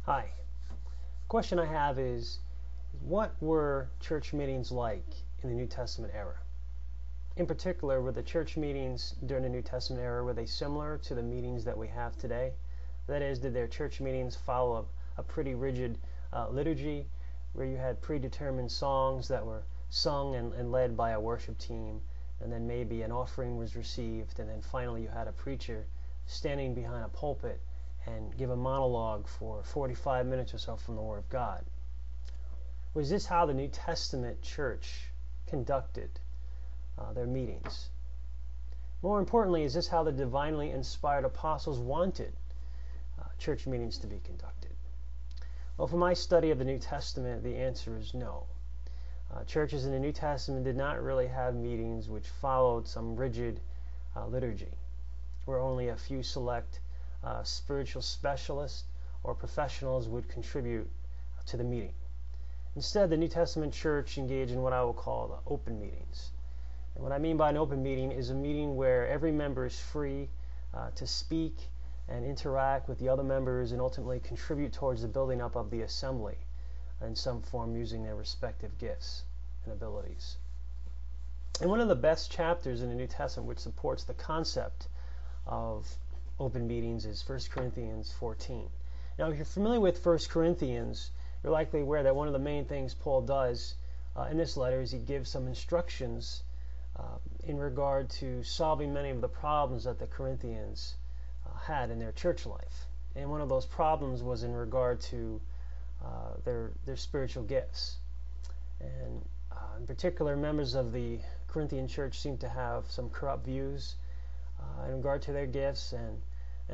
Hi. Question I have is, what were church meetings like in the New Testament era? In particular, were the church meetings during the New Testament era, were they similar to the meetings that we have today? That is, did their church meetings follow a pretty rigid liturgy where you had predetermined songs that were sung and led by a worship team, and then maybe an offering was received, and then finally you had a preacher standing behind a pulpit and give a monologue for 45 minutes or so from the Word of God? Was this how the New Testament church conducted their meetings? More importantly, is this how the divinely inspired apostles wanted church meetings to be conducted? Well, for my study of the New Testament, the answer is no. Churches in the New Testament did not really have meetings which followed some rigid liturgy, where only a few select spiritual specialists or professionals would contribute to the meeting. Instead, the New Testament church engaged in what I will call open meetings. And what I mean by an open meeting is a meeting where every member is free to speak and interact with the other members and ultimately contribute towards the building up of the assembly in some form using their respective gifts and abilities. And one of the best chapters in the New Testament which supports the concept of open meetings is 1 Corinthians 14. Now, if you're familiar with 1 Corinthians, you're likely aware that one of the main things Paul does in this letter is he gives some instructions in regard to solving many of the problems that the Corinthians had in their church life. And one of those problems was in regard to their spiritual gifts. And in particular, members of the Corinthian church seem to have some corrupt views in regard to their gifts and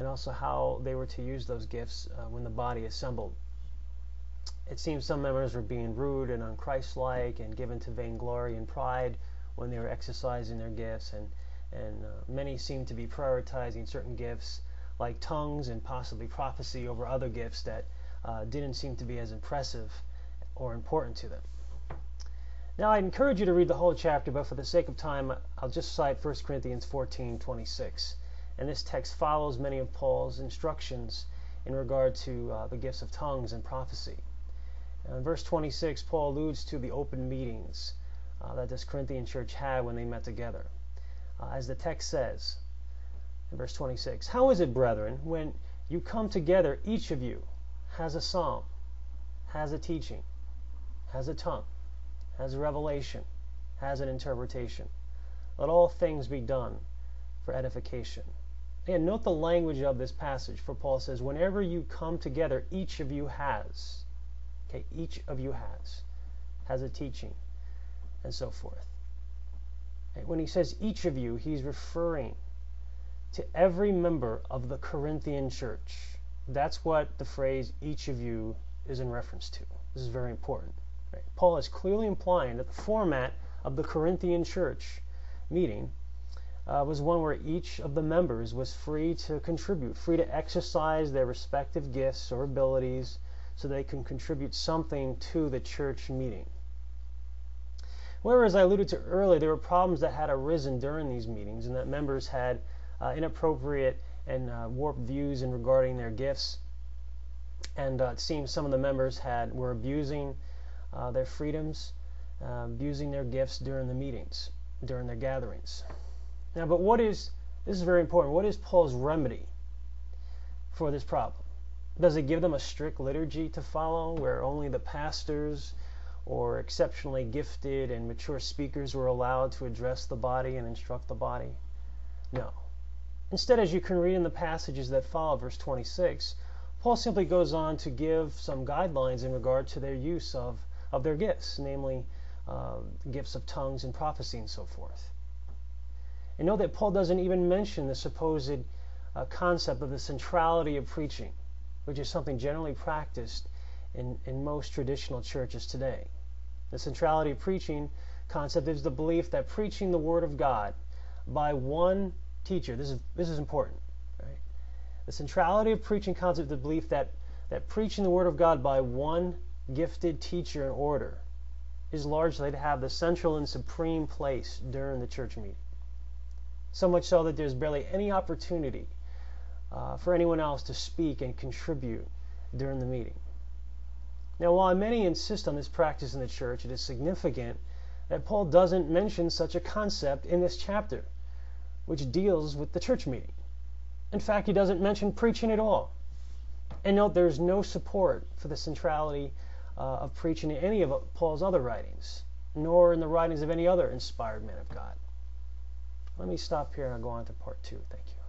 also how they were to use those gifts when the body assembled. It seems some members were being rude and unchristlike and given to vainglory and pride when they were exercising their gifts, and many seem to be prioritizing certain gifts like tongues and possibly prophecy over other gifts that didn't seem to be as impressive or important to them. Now, I'd encourage you to read the whole chapter, but for the sake of time, I'll just cite 1 Corinthians 14:26. And this text follows many of Paul's instructions in regard to the gifts of tongues and prophecy. In verse 26, Paul alludes to the open meetings that this Corinthian church had when they met together. As the text says in verse 26, "How is it, brethren, when you come together, each of you has a psalm, has a teaching, has a tongue, has a revelation, has an interpretation? Let all things be done for edification." And note the language of this passage, for Paul says, whenever you come together, each of you has. Okay, each of you has a teaching, and so forth. When he says each of you, he's referring to every member of the Corinthian church. That's what the phrase each of you is in reference to. This is very important. Right? Paul is clearly implying that the format of the Corinthian church meeting was one where each of the members was free to contribute, free to exercise their respective gifts or abilities so they can contribute something to the church meeting. However, as I alluded to earlier, there were problems that had arisen during these meetings and that members had inappropriate and warped views in regarding their gifts. And it seems some of the members were abusing their freedoms, abusing their gifts during the meetings, during their gatherings. Now, but this is very important, what is Paul's remedy for this problem? Does it give them a strict liturgy to follow where only the pastors or exceptionally gifted and mature speakers were allowed to address the body and instruct the body? No. Instead, as you can read in the passages that follow verse 26, Paul simply goes on to give some guidelines in regard to their use of their gifts, namely gifts of tongues and prophecy and so forth. And note that Paul doesn't even mention the supposed concept of the centrality of preaching, which is something generally practiced in most traditional churches today. The centrality of preaching concept is the belief that preaching the Word of God by one teacher, this is important, right? The centrality of preaching concept is the belief that preaching the Word of God by one gifted teacher in order is largely to have the central and supreme place during the church meeting. So much so that there's barely any opportunity for anyone else to speak and contribute during the meeting. Now, while many insist on this practice in the church, it is significant that Paul doesn't mention such a concept in this chapter, which deals with the church meeting. In fact, he doesn't mention preaching at all. And note, there's no support for the centrality of preaching in any of Paul's other writings, nor in the writings of any other inspired man of God. Let me stop here and I'll go on to part 2. Thank you.